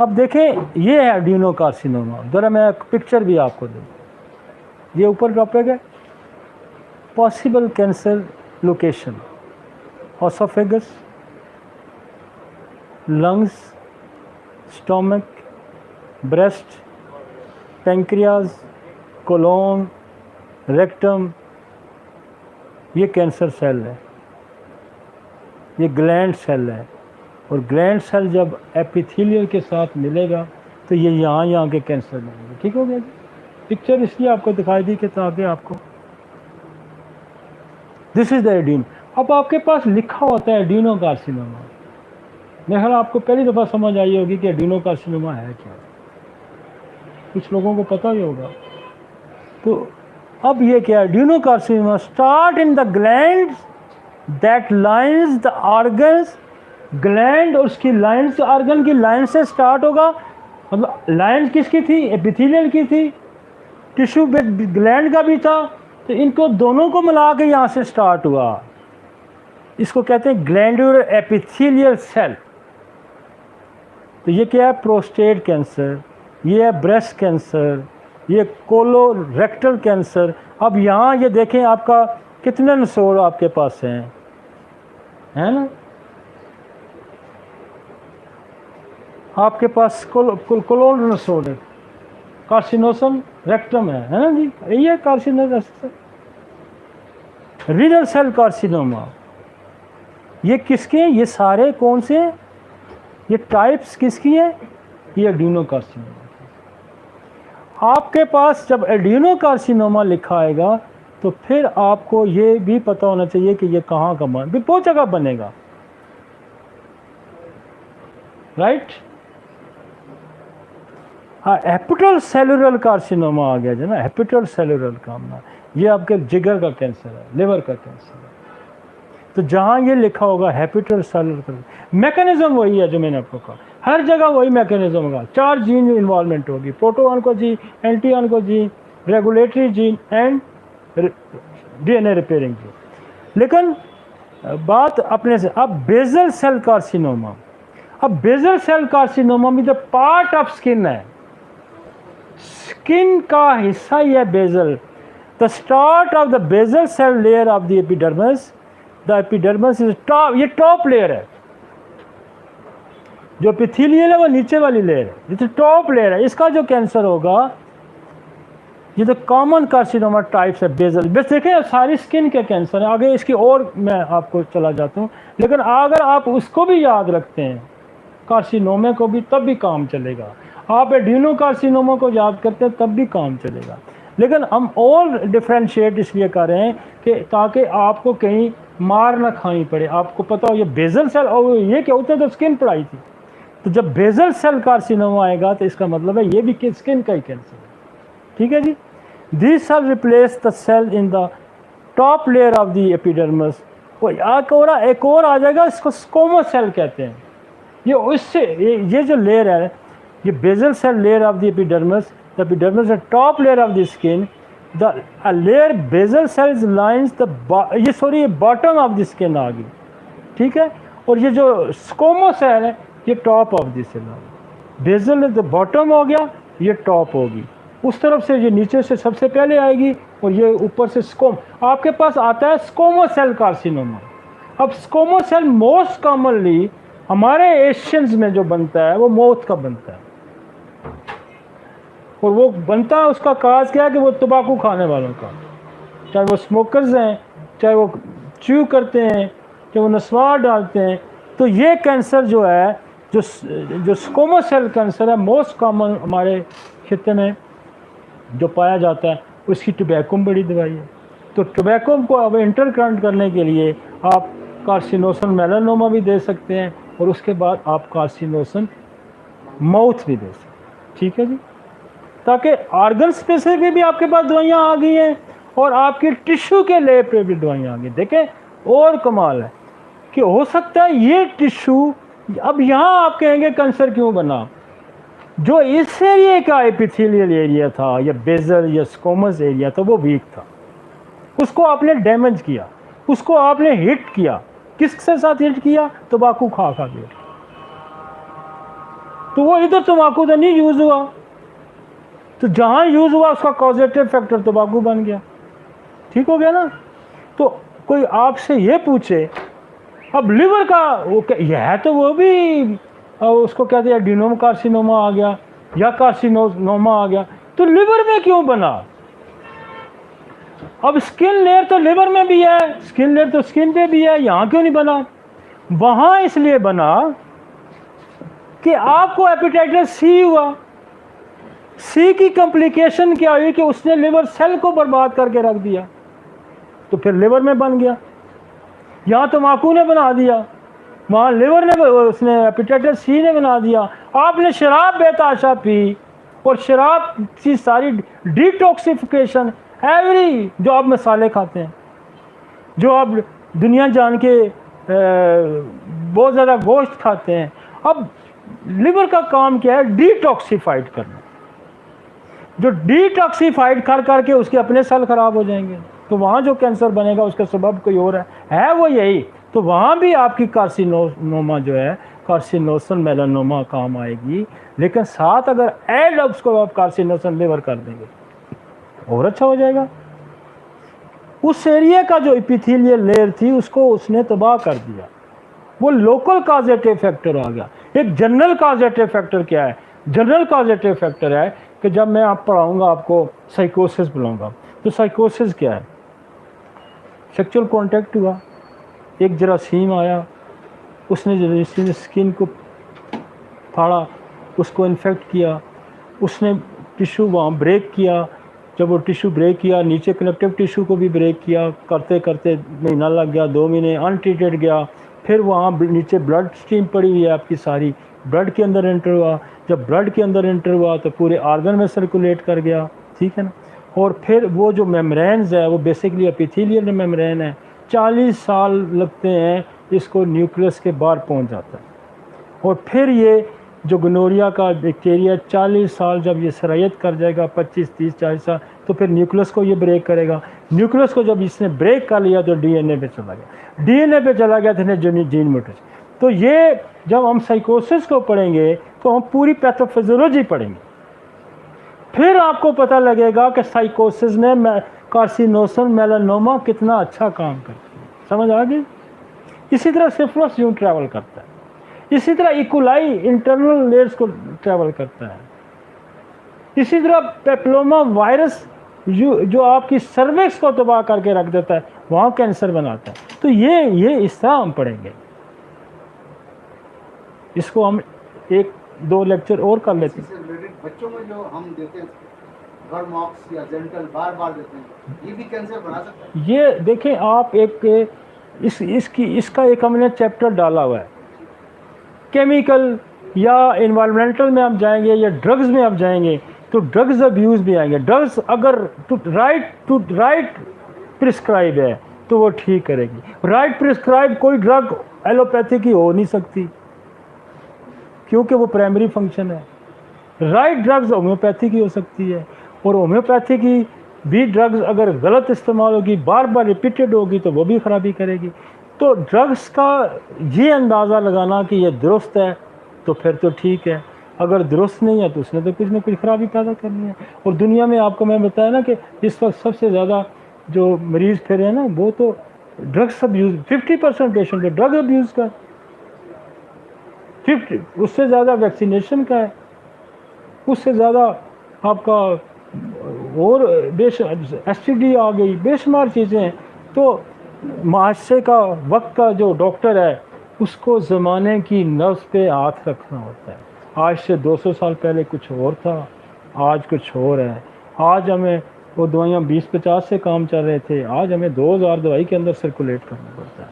अब देखें ये है एड्यूनोकार्सिनोमा, ज़रा मैं एक पिक्चर भी आपको दूँ। ये ऊपर टॉपिक है possible cancer location, oesophagus, lungs, stomach, breast, pancreas, colon, rectum, ये कैंसर सेल है, ये ग्लैंड सेल है। और ग्लैंड सेल जब एपिथेलियल के साथ मिलेगा तो ये यहाँ के कैंसर मिलेंगे। ठीक हो गया जी। पिक्चर इसलिए आपको दिखाई दी कि ताकि आपको दिस इज द एड्यून। अब आपके पास लिखा होता है एड्यूनोकार्सिनोमा। मेरे ख्याल आपको पहली दफ़ा समझ आई होगी कि एड्यूनोकार्सिनोमा है क्या, कुछ लोगों को पता ही होगा। तो अब ये क्या, adenocarcinoma start in the gland that lines the organs, gland और उसकी लाइंस, ऑर्गन की लाइन से स्टार्ट होगा। मतलब लाइन किसकी थी, एपिथेलियल की थी, टिश्यू ग्लैंड का भी था, तो इनको दोनों को मिला के यहाँ से स्टार्ट हुआ। इसको कहते हैं ग्लैंडुलर एपिथेलियल सेल। तो ये क्या है, प्रोस्टेट कैंसर, ये है ब्रेस्ट कैंसर, ये कोलोरेक्टल कैंसर। अब यहाँ ये देखें आपका कितने नसोड़ आपके पास हैं, है ना। आपके पास कोलोन नसोड़ है, कार्सिनोसम रेक्टम है ना जी, ये कार्सिनोसम। रीनल सेल कार्सिनोमा, ये किसके हैं, ये सारे कौन से हैं, ये टाइप्स किसकी है, ये एड्यूनोकार्सिनोमा। आपके पास जब एड्यूनोकार्सिनोमा लिखा आएगा तो फिर आपको ये भी पता होना चाहिए कि ये कहाँ का बन, बहुत जगह बनेगा, राइट। हाँ, हेपेटल सेलुलर कार्सिनोमा आ गया जो ना, हेपेटल सेलुलर कार्सिनोमा, ये आपके जिगर का कैंसर है, लिवर का कैंसर है। तो जहाँ ये लिखा होगा हेपेटल सेलुलर, मैकेनिज्म वही है जो मैंने आपको कहा, हर जगह वही मैकेनिज्म होगा। 4 जीन इन्वॉल्वमेंट होगी, protooncogene, anti oncogene, regulatory gene and DNA repairing gene. लेकिन बात अपने से, अब बेजल सेल कार्सिनोमा, अब बेजल सेल कार्सिनोमा में द पार्ट ऑफ स्किन है, स्किन का हिस्सा ही है basal. The start of the basal cell layer of the epidermis, the epidermis is top, ये टॉप लेयर है, जो एपिथेलियल है वो नीचे वाली लेयर है, ये तो टॉप लेयर है। इसका जो कैंसर होगा, ये तो कॉमन कार्सिनोमा टाइप्स है बेजल। बस देखें सारी स्किन के कैंसर है, आगे इसकी और मैं आपको चला जाता हूँ। लेकिन अगर आप उसको भी याद रखते हैं, कार्सिनोमा को भी, तब भी काम चलेगा। आप एड्यूनोकार्सिनोमा को याद करते हैं तब भी काम चलेगा। लेकिन हम और डिफ्रेंशिएट इसलिए कर रहे हैं कि ताकि आपको कहीं मार ना खानी पड़े। आपको पता हो ये बेजल सेल, और ये क्या होता है, तो स्किन पढ़ाई थी। तो जब बेजल सेल कार्सिनोमा आएगा तो इसका मतलब है ये भी स्किन का ही कैंसर है। ठीक है जी। This cell replace the cell in the top layer of the epidermis. एक और आ जाएगा, इसको स्कोमा सेल कहते हैं। ये उससे ये जो लेयर है, ये basal cell layer of the epidermis, the epidermis is top layer of the skin, the layer basal cells lines the, ये सॉरी, ये बॉटम ऑफ द स्किन आ गई। ठीक है। और ये जो स्कोमा सेल है, ये top of the cell, basal is the bottom हो गया, ये टॉप होगी। उस तरफ से ये नीचे से सबसे पहले आएगी, और ये ऊपर से स्कोम। आपके पास आता है स्कोमा सेल कार्सिनोमा। अब स्कोमा सेल मोस्ट कॉमनली हमारे एशियंस में जो बनता है वो मौत का बनता है, और वो बनता है, उसका काज क्या है कि वो तंबाकू खाने वालों का, चाहे वो स्मोकर्स हैं, चाहे वो च्यू करते हैं, चाहे वो नस्वार डालते हैं। तो ये कैंसर जो है, जो स्कोमा सेल कैंसर है, मोस्ट कॉमन हमारे खिते में जो पाया जाता है, उसकी टोबैको में बड़ी दवाई है। तो टोबैको को अब इंटरकरेंट करने के लिए आप कार्सिनोसन मेलानोमा भी दे सकते हैं, और उसके बाद आप कार्सिनोसन माउथ भी दे सकते हैं। ठीक है जी। ताकि ऑर्गन स्पेसिफिक भी आपके पास दवाइयाँ आ गई हैं, और आपकी टिश्यू के लेवल पे भी दवाइयाँ आ गई। देखें और कमाल है कि हो सकता है ये टिश्यू, अब यहाँ आप कहेंगे कैंसर क्यों बना, जो इस एरिया का एपिथेलियल एरिया था, या बेजल या स्कोमस एरिया था, वो वीक था, उसको आपने डैमेज किया, उसको आपने हिट किया। किसके साथ हिट किया, तंबाकू खा के। तो वो इधर तम्बाकू तो नहीं यूज़ हुआ, तो जहाँ यूज़ हुआ उसका कॉजेटिव फैक्टर तम्बाकू बन गया। ठीक हो गया ना। तो कोई आपसे ये पूछे अब लिवर का वो यह है, तो वो भी उसको कहते हैं एडिनोम कार्सिनोमा आ गया या कार्सिनोमा आ गया, तो लिवर में क्यों बना? अब स्किन लेयर तो लिवर में भी है, स्किन लेयर तो स्किन पे भी है, यहाँ क्यों नहीं बना? वहाँ इसलिए बना कि आपको हेपेटाइटिस सी हुआ। सी की कॉम्प्लिकेशन क्या हुई कि उसने लिवर सेल को बर्बाद करके रख दिया, तो फिर लिवर में बन गया। यहाँ तम्बाकू ने बना दिया, वहाँ लिवर ने, उसने हेपेटाइटिस सी ने बना दिया। आपने शराब बेताशा पी, और शराब की सारी डिटॉक्सिफिकेशन एवरी, जो आप मसाले खाते हैं, जो आप दुनिया जान के बहुत ज़्यादा गोश्त खाते हैं, अब लिवर का काम क्या है? डिटॉक्सिफाइड करना। जो डिटॉक्सिफाइड कर करके उसके अपने सेल खराब हो जाएंगे, तो वहाँ जो कैंसर बनेगा उसका सबब कोई और है वो यही। तो वहाँ भी आपकी कार्सिनोमा जो है, कार्सिनोसन मेलानोमा काम आएगी, लेकिन साथ अगर एड उसको आप कार्सिनोसन लिवर कर देंगे और अच्छा हो जाएगा। उस एरिया का जो एपिथेलियल लेयर थी उसको उसने तबाह कर दिया, वो लोकल कॉजेटिव फैक्टर आ गया। एक जनरल कॉजेटिव फैक्टर क्या है? जनरल कॉजेटिव फैक्टर है कि जब मैं आप पढ़ाऊंगा आपको साइकोसिस बुलाऊंगा, तो साइकोसिस क्या है? सेक्सुअल कांटेक्ट हुआ, एक जरासीम आया, उसने स्किन को फाड़ा, उसको इन्फेक्ट किया, उसने टिश्यू वहाँ ब्रेक किया। जब वो टिश्यू ब्रेक किया, नीचे कनेक्टिव टिश्यू को भी ब्रेक किया, करते करते महीना लग गया, 2 महीने अनट्रीटेड गया। फिर वहाँ नीचे ब्लड स्ट्रीम पड़ी हुई है आपकी सारी, ब्लड के अंदर एंटर हुआ। जब ब्लड के अंदर एंटर हुआ तो पूरे आर्गन में सर्कुलेट कर गया, ठीक है ना। और फिर वो जो मेम्ब्रेन्स है वो बेसिकली एपिथेलियल मेम्ब्रेन है, 40 साल लगते हैं इसको न्यूक्लियस के बाहर पहुंच जाता है। और फिर ये जो गोनोरिया का बैक्टीरिया 40 साल जब ये सरायत कर जाएगा, 25, 30, 40 साल, तो फिर न्यूक्लियस को ये ब्रेक करेगा। न्यूक्लियस को जब इसने ब्रेक कर लिया तो डीएनए पे चला गया, डीएनए पे चला गया तो जीन म्यूटेशन। तो ये जब हम साइकोसिस को पढ़ेंगे तो हम पूरी पैथोफिजियोलॉजी पढ़ेंगे, फिर आपको पता लगेगा कि साइकोसिस में कार्सिनोसन मेलानोमा कितना अच्छा काम करती है। समझ आ गई? इसी तरह सिफिलिस यूँ ट्रैवल करता है, इसी तरह इकोलाई इंटरनल लेयर्स को ट्रैवल करता है, इसी तरह पेप्लोमा वायरस जो आपकी सर्विक्स को तबाह करके रख देता है, वहाँ कैंसर बनाता है। तो ये इस तरह हम पढ़ेंगे। इसको हम 1-2 लेक्चर और कर लेते हैं। बच्चों में जो हम देते हैं वर्मॉक्स या जेंटल बार देते हैं, ये भी कैंसर बना सकता है। ये देखें आप, एक इसका एक हमने चैप्टर डाला हुआ है। केमिकल या इन्वायरमेंटल में आप जाएंगे या ड्रग्स में आप जाएंगे तो ड्रग्स अब्यूज़ भी आएंगे। ड्रग्स अगर राइट प्रिस्क्राइब है तो वो ठीक करेगी। राइट प्रिस्क्राइब कोई ड्रग एलोपैथी की हो नहीं सकती, क्योंकि वो प्राइमरी फंक्शन है। राइट ड्रग्स होम्योपैथी की हो सकती है, और होम्योपैथी की भी ड्रग्स अगर गलत इस्तेमाल होगी, बार बार रिपीटेड होगी, तो वो भी खराबी करेगी। तो ड्रग्स का ये अंदाज़ा लगाना कि ये दुरुस्त है तो फिर तो ठीक है, अगर दुरुस्त नहीं है तो उसने तो कुछ ना कुछ खराबी पैदा करनी है। और दुनिया में आपको मैं बताया ना कि इस वक्त सबसे ज़्यादा जो मरीज़ फिर है ना, वो तो ड्रग्स अब्यूज़, 50% पेशेंट है ड्रग अब्यूज़ का, 50, उससे ज़्यादा वैक्सीनेशन का है, उससे ज़्यादा आपका और एसटीडी आ गई, बेशुमार चीज़ें हैं। तो माशरे का वक्त का जो डॉक्टर है उसको ज़माने की नब्ज़ पे हाथ रखना होता है। आज से 200 साल पहले कुछ और था, आज कुछ और है। आज हमें वो दवाइयाँ 20-50 से काम चल रहे थे, आज हमें 2000 दवाई के अंदर सर्कुलेट करना पड़ता है।